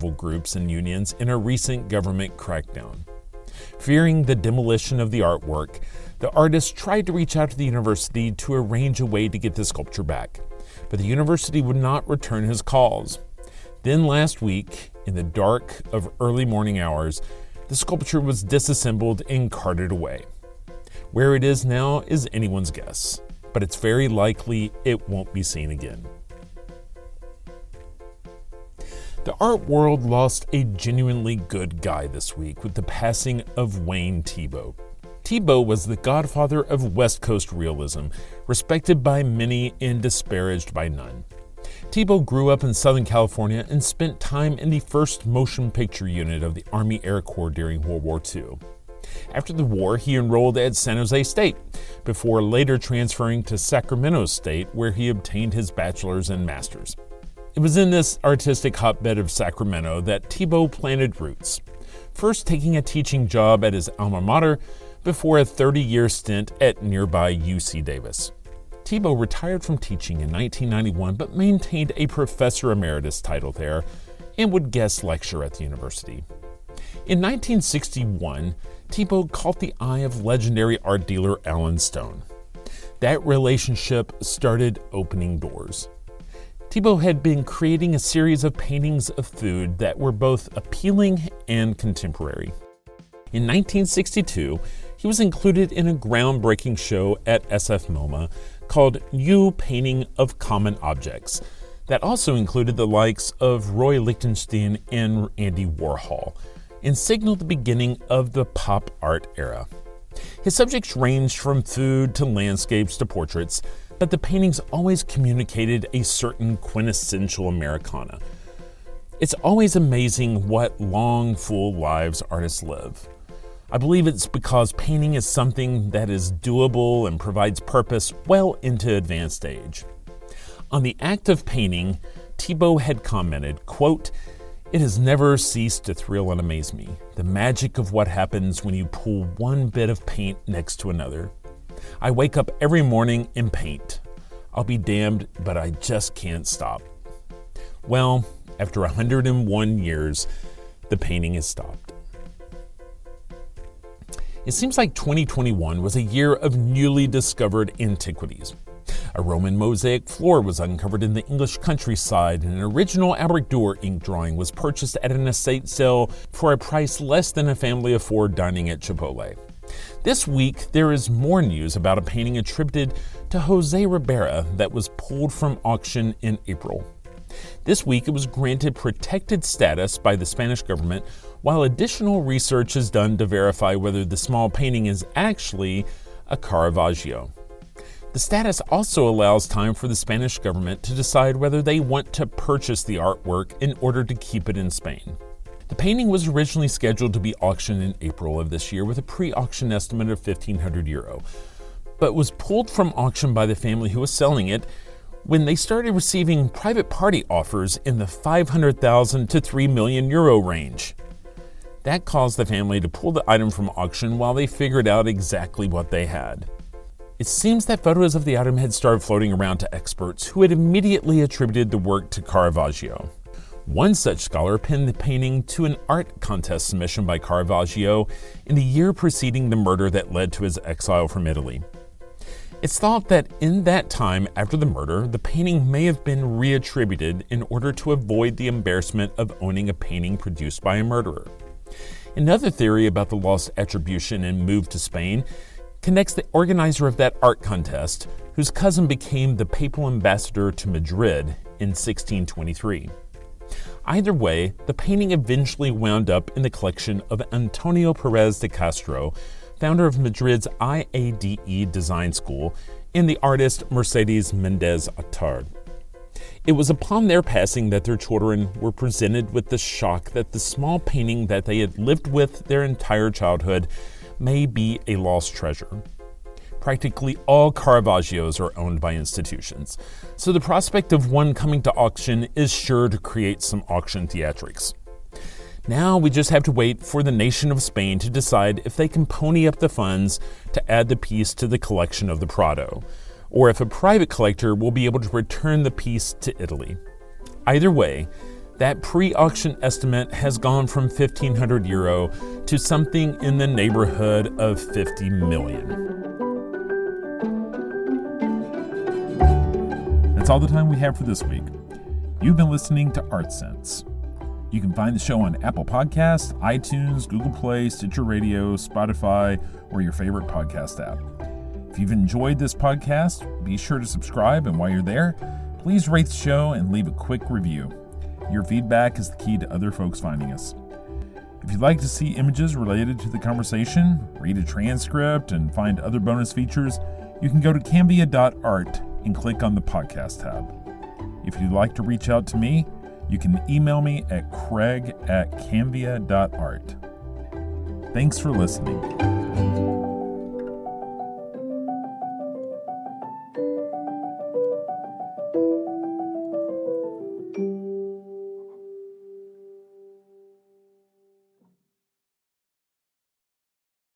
rival groups and unions in a recent government crackdown. Fearing the demolition of the artwork, the artist tried to reach out to the university to arrange a way to get the sculpture back, but the university would not return his calls. Then last week, in the dark of early morning hours, the sculpture was disassembled and carted away. Where it is now is anyone's guess, but it's very likely it won't be seen again. The art world lost a genuinely good guy this week with the passing of Wayne Thiebaud. Thiebaud was the godfather of West Coast realism, respected by many and disparaged by none. Thiebaud grew up in Southern California and spent time in the 1st Motion Picture Unit of the Army Air Corps during World War II. After the war, he enrolled at San Jose State, before later transferring to Sacramento State, where he obtained his bachelor's and master's. It was in this artistic hotbed of Sacramento that Thiebaud planted roots, first taking a teaching job at his alma mater before a 30-year stint at nearby UC Davis. Thiebaud retired from teaching in 1991 but maintained a professor emeritus title there and would guest lecture at the university. In 1961, Thiebaud caught the eye of legendary art dealer Alan Stone. That relationship started opening doors. Thiebaud had been creating a series of paintings of food that were both appealing and contemporary. In 1962, he was included in a groundbreaking show at SF MoMA called New Painting of Common Objects, that also included the likes of Roy Lichtenstein and Andy Warhol, and signaled the beginning of the pop art era. His subjects ranged from food to landscapes to portraits, but the paintings always communicated a certain quintessential Americana. It's always amazing what long, full lives artists live. I believe it's because painting is something that is doable and provides purpose well into advanced age. On the act of painting, Thiebaud had commented, quote, "It has never ceased to thrill and amaze me, the magic of what happens when you pull one bit of paint next to another. I wake up every morning and paint. I'll be damned, but I just can't stop." Well, after 101 years, the painting has stopped. It seems like 2021 was a year of newly discovered antiquities. A Roman mosaic floor was uncovered in the English countryside, and an original Albert Dürer ink drawing was purchased at an estate sale for a price less than a family of 4 dining at Chipotle. This week, there is more news about a painting attributed to Jose Ribera that was pulled from auction in April. This week, it was granted protected status by the Spanish government, while additional research is done to verify whether the small painting is actually a Caravaggio. The status also allows time for the Spanish government to decide whether they want to purchase the artwork in order to keep it in Spain. The painting was originally scheduled to be auctioned in April of this year with a pre-auction estimate of €1,500, but was pulled from auction by the family who was selling it when they started receiving private party offers in the 500,000 to €3 million range. That caused the family to pull the item from auction while they figured out exactly what they had. It seems that photos of the item had started floating around to experts who had immediately attributed the work to Caravaggio. One such scholar pinned the painting to an art contest submission by Caravaggio in the year preceding the murder that led to his exile from Italy. It's thought that in that time after the murder, the painting may have been reattributed in order to avoid the embarrassment of owning a painting produced by a murderer. Another theory about the lost attribution and move to Spain connects the organizer of that art contest, whose cousin became the papal ambassador to Madrid in 1623. Either way, the painting eventually wound up in the collection of Antonio Perez de Castro, founder of Madrid's IADE Design School, and the artist Mercedes Mendez Attard. It was upon their passing that their children were presented with the shock that the small painting that they had lived with their entire childhood may be a lost treasure. Practically all Caravaggios are owned by institutions, so the prospect of one coming to auction is sure to create some auction theatrics. Now we just have to wait for the nation of Spain to decide if they can pony up the funds to add the piece to the collection of the Prado, or if a private collector will be able to return the piece to Italy. Either way, that pre-auction estimate has gone from €1,500 to something in the neighborhood of 50 million. That's all the time we have for this week. You've been listening to Art Sense. You can find the show on Apple Podcasts, iTunes, Google Play, Stitcher Radio, Spotify, or your favorite podcast app. If you've enjoyed this podcast, be sure to subscribe, and while you're there, please rate the show and leave a quick review. Your feedback is the key to other folks finding us. If you'd like to see images related to the conversation, read a transcript, and find other bonus features, you can go to canvia.art and click on the podcast tab. If you'd like to reach out to me, you can email me at craig@canvia.art. Thanks for listening.